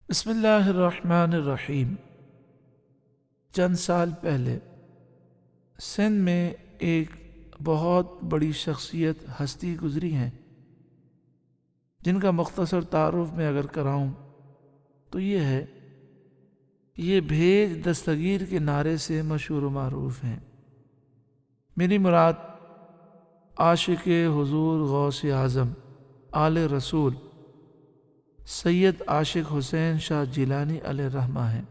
بسم اللہ الرحمن الرحیم۔ چند سال پہلے سندھ میں ایک بہت بڑی شخصیت ہستی گزری ہیں جن کا مختصر تعارف میں اگر کراؤں تو یہ ہے کہ یہ بھیج دستگیر کے نعرے سے مشہور و معروف ہیں۔ میری مراد عاشق حضور غوث اعظم آل رسول سید عاشق حسین شاہ جیلانی علیہ الرحمہ ہیں۔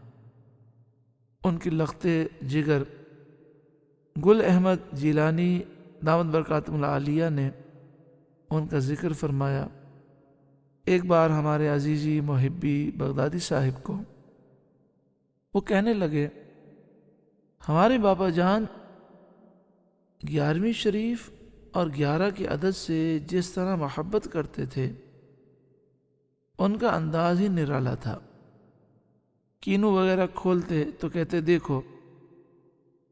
ان کی لخت جگر گل احمد جیلانی دامت برکاتہم العالیہ نے ان کا ذکر فرمایا۔ ایک بار ہمارے عزیزی محبی بغدادی صاحب کو وہ کہنے لگے، ہمارے بابا جان 11ویں شریف اور 11 کے عدد سے جس طرح محبت کرتے تھے ان کا انداز ہی نرالا تھا۔ کینو وغیرہ کھولتے تو کہتے دیکھو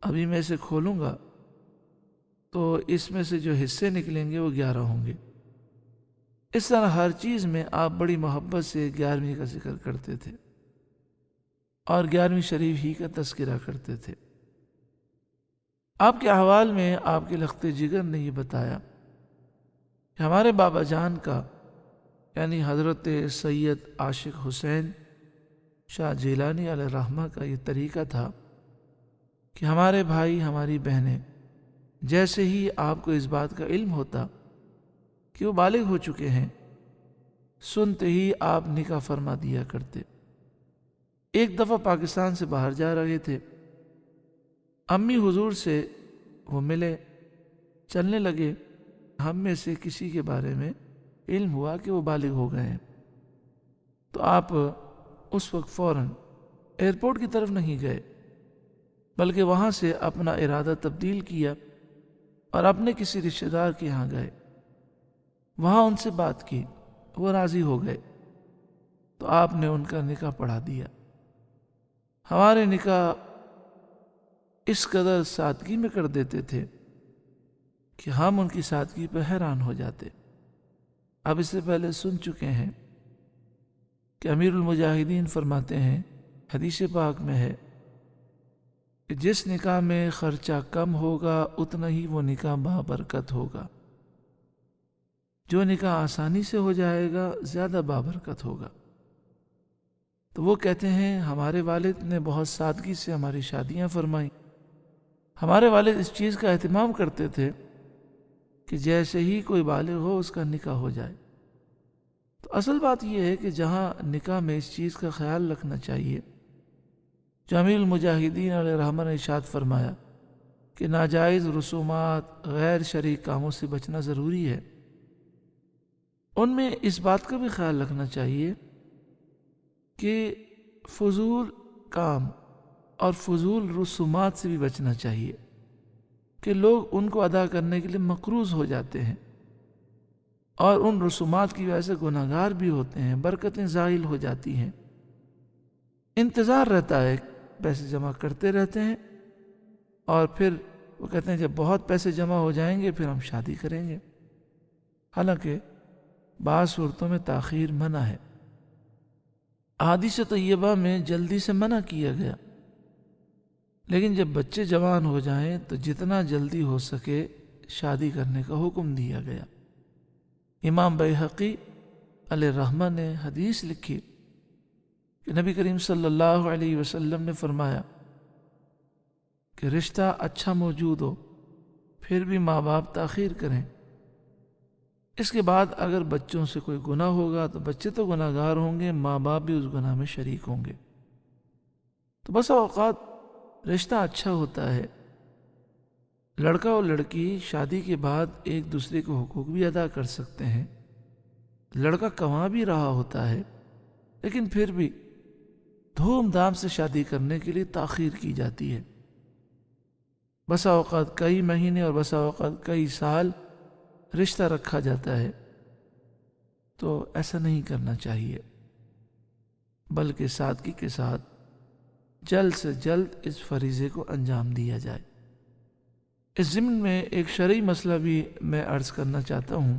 ابھی میں اسے کھولوں گا تو اس میں سے جو حصے نکلیں گے وہ 11 ہوں گے۔ اس طرح ہر چیز میں آپ بڑی محبت سے 11ویں کا ذکر کرتے تھے اور 11ویں شریف ہی کا تذکرہ کرتے تھے۔ آپ کے احوال میں آپ کے لخت جگر نے یہ بتایا کہ ہمارے بابا جان کا یعنی حضرت سید عاشق حسین شاہ جیلانی علیہ الرحمہ کا یہ طریقہ تھا کہ ہمارے بھائی ہماری بہنیں جیسے ہی آپ کو اس بات کا علم ہوتا کہ وہ بالغ ہو چکے ہیں سنتے ہی آپ نکاح فرما دیا کرتے۔ ایک دفعہ پاکستان سے باہر جا رہے تھے، امی حضور سے وہ ملے، چلنے لگے، ہم میں سے کسی کے بارے میں علم ہوا کہ وہ بالغ ہو گئے ہیں تو آپ اس وقت فوراً ایئرپورٹ کی طرف نہیں گئے بلکہ وہاں سے اپنا ارادہ تبدیل کیا اور اپنے کسی رشتہ دار کے یہاں گئے، وہاں ان سے بات کی، وہ راضی ہو گئے تو آپ نے ان کا نکاح پڑھا دیا۔ ہمارے نکاح اس قدر سادگی میں کر دیتے تھے کہ ہم ان کی سادگی پہ حیران ہو جاتے۔ اب اس سے پہلے سن چکے ہیں کہ امیر المجاہدین فرماتے ہیں، حدیث پاک میں ہے کہ جس نکاح میں خرچہ کم ہوگا اتنا ہی وہ نکاح بابرکت ہوگا، جو نکاح آسانی سے ہو جائے گا زیادہ بابرکت ہوگا۔ تو وہ کہتے ہیں ہمارے والد نے بہت سادگی سے ہماری شادیاں فرمائیں، ہمارے والد اس چیز کا اہتمام کرتے تھے کہ جیسے ہی کوئی بالغ ہو اس کا نکاح ہو جائے۔ تو اصل بات یہ ہے کہ جہاں نکاح میں اس چیز کا خیال رکھنا چاہیے جو امیر المجاہدین علیہ الرحمہ نے ارشاد فرمایا کہ ناجائز رسومات غیر شرعی کاموں سے بچنا ضروری ہے، ان میں اس بات کا بھی خیال رکھنا چاہیے کہ فضول کام اور فضول رسومات سے بھی بچنا چاہیے کہ لوگ ان کو ادا کرنے کے لیے مقروض ہو جاتے ہیں اور ان رسومات کی وجہ سے گناہگار بھی ہوتے ہیں، برکتیں زائل ہو جاتی ہیں۔ انتظار رہتا ہے، پیسے جمع کرتے رہتے ہیں اور پھر وہ کہتے ہیں جب بہت پیسے جمع ہو جائیں گے پھر ہم شادی کریں گے، حالانکہ بعض صورتوں میں تاخیر منع ہے۔ احادیث طیبہ میں جلدی سے منع کیا گیا، لیکن جب بچے جوان ہو جائیں تو جتنا جلدی ہو سکے شادی کرنے کا حکم دیا گیا۔ امام بیہقی علیہ الرحمہ نے حدیث لکھی کہ نبی کریم صلی اللہ علیہ وسلم نے فرمایا کہ رشتہ اچھا موجود ہو پھر بھی ماں باپ تاخیر کریں، اس کے بعد اگر بچوں سے کوئی گناہ ہوگا تو بچے تو گناہ گار ہوں گے، ماں باپ بھی اس گناہ میں شریک ہوں گے۔ تو بس اوقات رشتہ اچھا ہوتا ہے، لڑکا اور لڑکی شادی کے بعد ایک دوسرے کے حقوق بھی ادا کر سکتے ہیں، لڑکا کما بھی رہا ہوتا ہے لیکن پھر بھی دھوم دھام سے شادی کرنے کے لیے تاخیر کی جاتی ہے، بسا اوقات کئی مہینے اور بسا اوقات کئی سال رشتہ رکھا جاتا ہے۔ تو ایسا نہیں کرنا چاہیے بلکہ سادگی کے ساتھ جلد سے جلد اس فریضے کو انجام دیا جائے۔ اس ضمن میں ایک شرعی مسئلہ بھی میں عرض کرنا چاہتا ہوں۔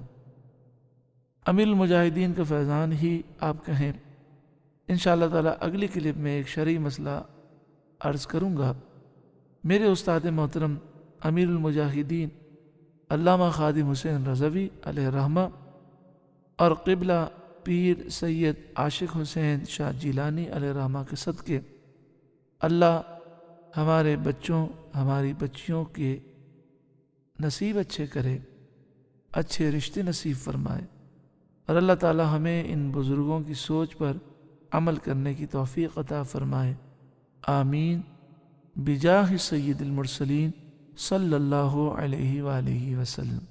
امیر المجاہدین کا فیضان ہی آپ کہیں انشاءاللہ تعالی اگلی کلپ میں ایک شرعی مسئلہ عرض کروں گا۔ میرے استاد محترم امیر المجاہدین علامہ خادم حسین رضوی علیہ رحمہ اور قبلہ پیر سید عاشق حسین شاہ جیلانی علیہ رحمہ کے صدقے اللہ ہمارے بچوں ہماری بچیوں کے نصیب اچھے کرے، اچھے رشتے نصیب فرمائے، اور اللہ تعالی ہمیں ان بزرگوں کی سوچ پر عمل کرنے کی توفیق عطا فرمائے، آمین، بجاہ سید المرسلین صلی اللہ علیہ وآلہ وسلم۔